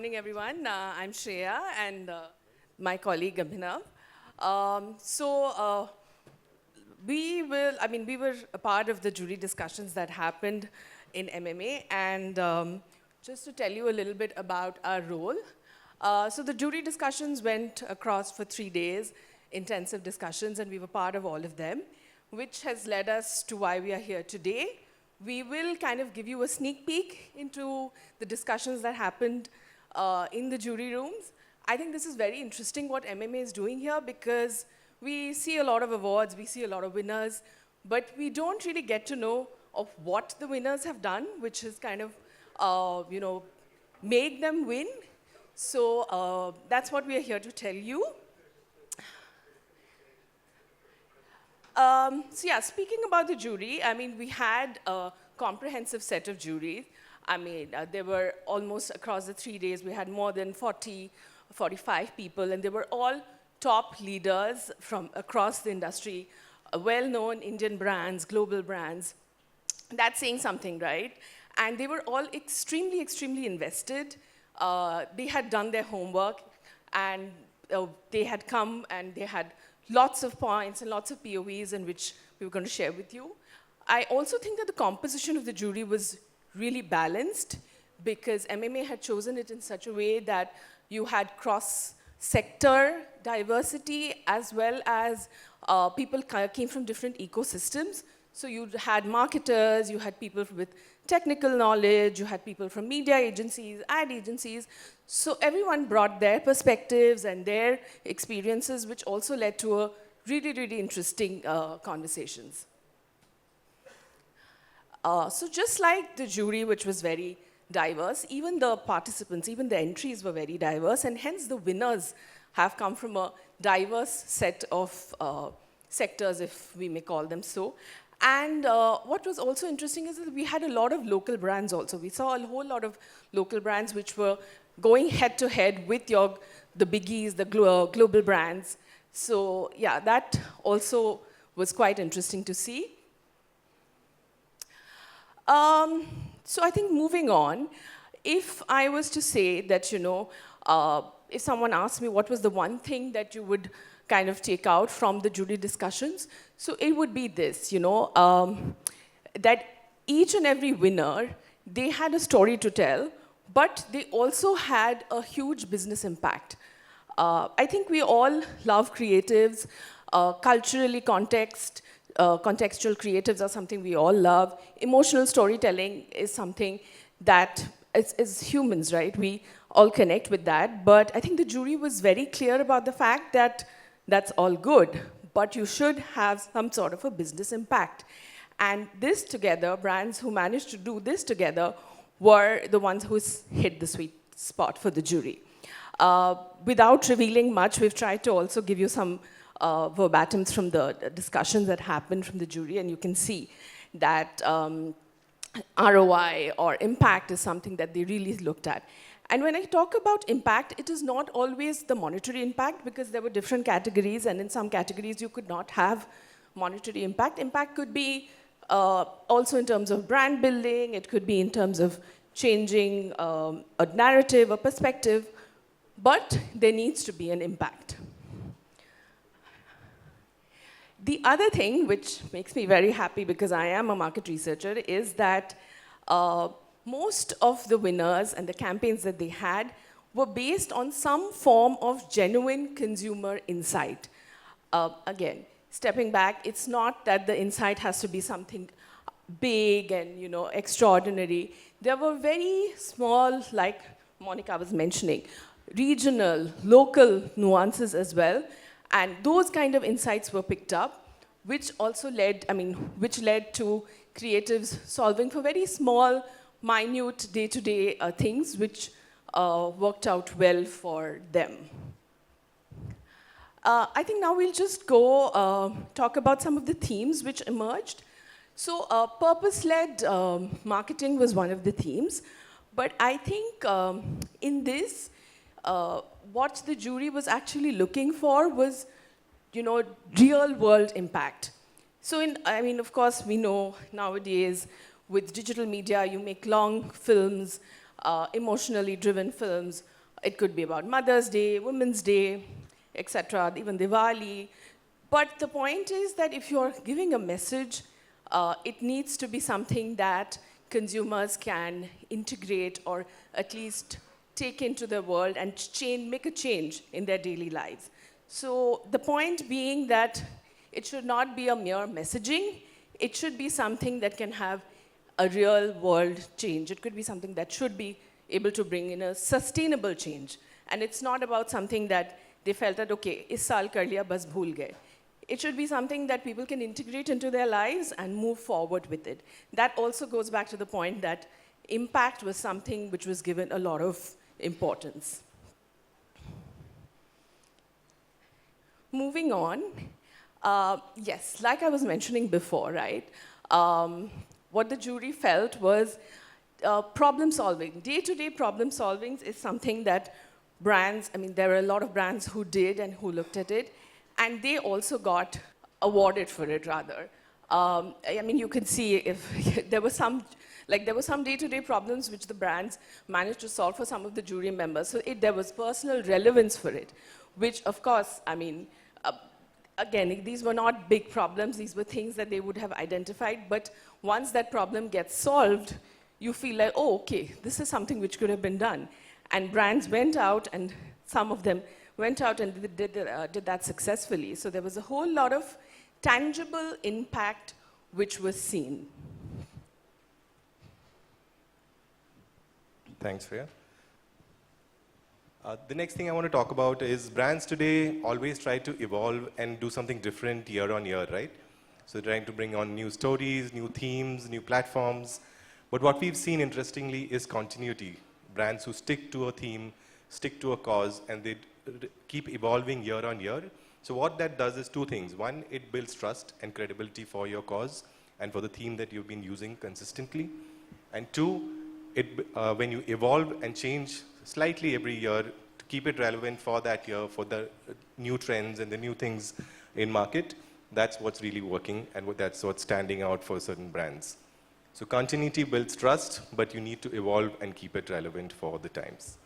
morning, everyone. I'm Shreya and my colleague Abhinav. We were a part of the jury discussions that happened in MMA. And just to tell you a little bit about our role. So the jury discussions went across for 3 days, intensive discussions, and we were part of all of them, which has led us to why we are here today. We will kind of give you a sneak peek into the discussions that happened in the jury rooms. I think this is very interesting what MMA is doing here because we see a lot of awards, we see a lot of winners, but we don't really get to know of what the winners have done, which is kind of, make them win. So that's what we are here to tell you. Speaking about the jury, I mean, we had a comprehensive set of juries. I mean, there were almost across the 3 days, we had more than 40, 45 people, and they were all top leaders from across the industry, well-known Indian brands, global brands. That's saying something, right? And they were all extremely, extremely invested. They had done their homework, and they had come and they had lots of points and lots of POVs in which we were going to share with you. I also think that the composition of the jury was really balanced because MMA had chosen it in such a way that you had cross-sector diversity as well as people came from different ecosystems. So you had marketers, you had people with technical knowledge, you had people from media agencies, ad agencies. So everyone brought their perspectives and their experiences, which also led to a really, really interesting conversations. So just like the jury, which was very diverse, even the participants, even the entries were very diverse, and hence the winners have come from a diverse set of sectors, if we may call them so. And what was also interesting is that we had a lot of local brands also. We saw a whole lot of local brands which were going head to head with the biggies, the global brands. So yeah, that also was quite interesting to see. So I think moving on, if I was to say that, if someone asked me what was the one thing that you would kind of take out from the jury discussions, so it would be this, that each and every winner, they had a story to tell, but they also had a huge business impact. I think we all love creatives, culturally contextual creatives are something we all love. Emotional storytelling is something that is humans, right? We all connect with that. But I think the jury was very clear about the fact that that's all good, but you should have some sort of a business impact. And this together, brands who managed to do this together were the ones who hit the sweet spot for the jury. Without revealing much, we've tried to also give you some verbatims from the discussions that happened from the jury, and you can see that ROI or impact is something that they really looked at. And when I talk about impact, it is not always the monetary impact because there were different categories, and in some categories you could not have monetary impact. Impact could be also in terms of brand building, it could be in terms of changing a narrative, a perspective, but there needs to be an impact. The other thing, which makes me very happy because I am a market researcher, is that most of the winners and the campaigns that they had were based on some form of genuine consumer insight. Again, stepping back, it's not that the insight has to be something big and extraordinary. There were very small, like Monica was mentioning, regional, local nuances as well. And those kind of insights were picked up, which also led to creatives solving for very small, minute, day-to-day things, which worked out well for them. I think now we'll just go talk about some of the themes which emerged. So purpose-led marketing was one of the themes. But I think in this, what the jury was actually looking for was, real-world impact. So, of course, we know nowadays with digital media, you make long films, emotionally driven films. It could be about Mother's Day, Women's Day, etc., even Diwali. But the point is that if you're giving a message, it needs to be something that consumers can integrate or at least take into the world and make a change in their daily lives. So the point being that it should not be a mere messaging, it should be something that can have a real world change. It could be something that should be able to bring in a sustainable change. And it's not about something that they felt that, okay, is saal kar liya, bas bhool gaye. It should be something that people can integrate into their lives and move forward with it. That also goes back to the point that impact was something which was given a lot of importance. Moving on, yes, like I was mentioning before, right? What the jury felt was problem solving. Day-to-day problem solving is something that brands, I mean, there are a lot of brands who did and who looked at it, and they also got awarded for it, rather. I mean, you can see if there were some day-to-day problems which the brands managed to solve for some of the jury members. So there was personal relevance for it, which, of course, I mean, again, these were not big problems. These were things that they would have identified. But once that problem gets solved, you feel like, oh, okay, this is something which could have been done. And brands went out, and some of them went out and did that successfully. So there was a whole lot of tangible impact which was seen. Thanks, Freya. The next thing I want to talk about is brands today always try to evolve and do something different year on year, right? So they're trying to bring on new stories, new themes, new platforms. But what we've seen, interestingly, is continuity. Brands who stick to a theme, stick to a cause, and they keep evolving year on year. So what that does is two things. One, it builds trust and credibility for your cause and for the theme that you've been using consistently. And two, when you evolve and change slightly every year to keep it relevant for that year, for the new trends and the new things in market, that's what's really working, and that's what's standing out for certain brands. So continuity builds trust, but you need to evolve and keep it relevant for the times.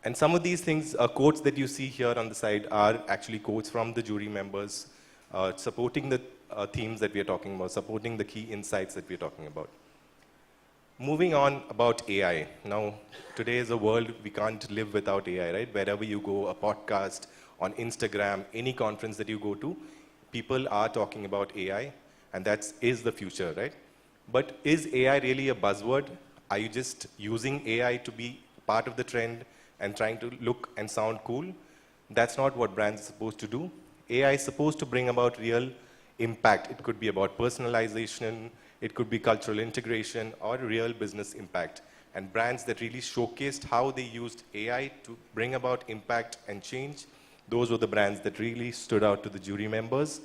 And some of these things, quotes that you see here on the side, are actually quotes from the jury members supporting the themes that we are talking about, supporting the key insights that we are talking about. Moving on about AI. Now, today is a world we can't live without AI, right? Wherever you go, a podcast, on Instagram, any conference that you go to, people are talking about AI, and that is the future, right? But is AI really a buzzword? Are you just using AI to be part of the trend and trying to look and sound cool? That's not what brands are supposed to do. AI is supposed to bring about real impact. It could be about personalization, it could be cultural integration, or real business impact. And brands that really showcased how they used AI to bring about impact and change, those were the brands that really stood out to the jury members.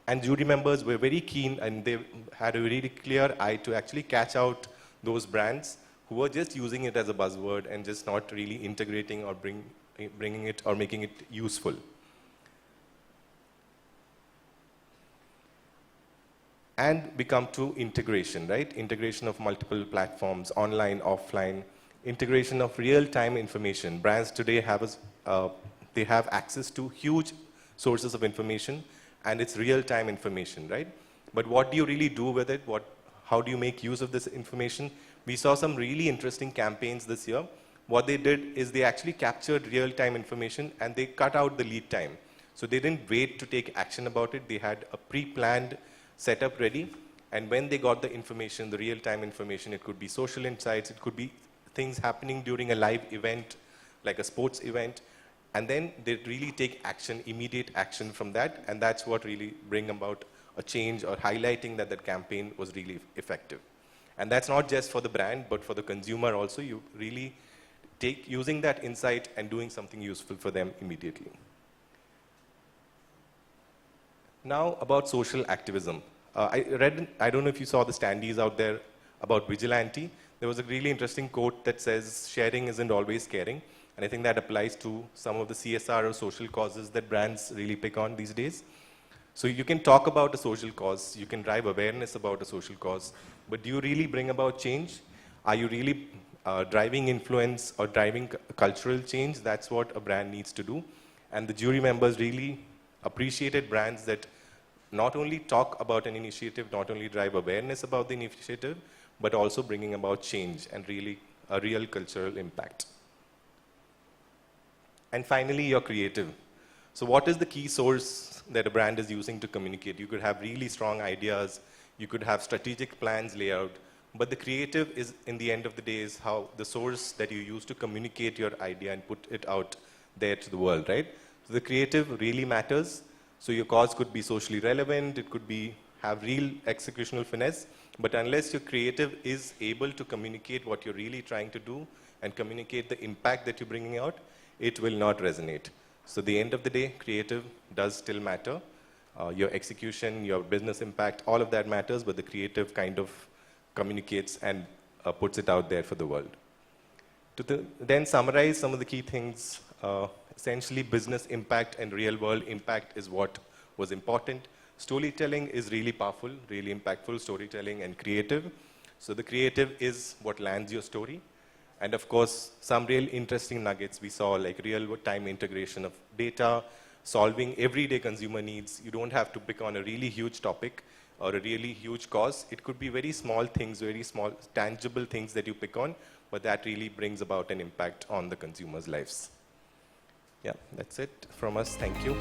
And jury members were very keen, and they had a really clear eye to actually catch out those brands who were just using it as a buzzword and just not really integrating or bringing it or making it useful. And we come to integration, right? Integration of multiple platforms, online, offline, integration of real-time information. Brands today they have access to huge sources of information, and it's real-time information, right? But what do you really do with it? How do you make use of this information? We saw some really interesting campaigns this year. What they did is they actually captured real-time information, and they cut out the lead time. So they didn't wait to take action about it. They had a pre-planned setup ready, and when they got the information, the real-time information, it could be social insights, it could be things happening during a live event, like a sports event, and then they really take action, immediate action from that, and that's what really bring about a change or highlighting that that campaign was really effective. And that's not just for the brand, but for the consumer also. You really using that insight and doing something useful for them immediately. Now about social activism. I don't know if you saw the standees out there about vigilante. There was a really interesting quote that says, sharing isn't always caring. And I think that applies to some of the CSR or social causes that brands really pick on these days. So you can talk about a social cause, you can drive awareness about a social cause, but do you really bring about change? Are you really driving influence or driving cultural change, that's what a brand needs to do. And the jury members really appreciated brands that not only talk about an initiative, not only drive awareness about the initiative, but also bringing about change and really a real cultural impact. And finally, your creative. So what is the key source that a brand is using to communicate? You could have really strong ideas, you could have strategic plans laid out, but the creative is, in the end of the day, is how the source that you use to communicate your idea and put it out there to the world, right? So the creative really matters. So your cause could be socially relevant, it could be have real executional finesse, but unless your creative is able to communicate what you're really trying to do and communicate the impact that you're bringing out, it will not resonate. So at the end of the day, creative does still matter. Your execution, your business impact, all of that matters, but the creative kind of communicates and puts it out there for the world. To then summarize some of the key things, essentially business impact and real world impact is what was important. Storytelling is really powerful, really impactful, storytelling and creative. So the creative is what lands your story. And of course, some real interesting nuggets we saw, like real-time integration of data, solving everyday consumer needs. You don't have to pick on a really huge topic or a really huge cause. It could be very small things, very small, tangible things that you pick on, but that really brings about an impact on the consumers' lives. Yeah, that's it from us. Thank you.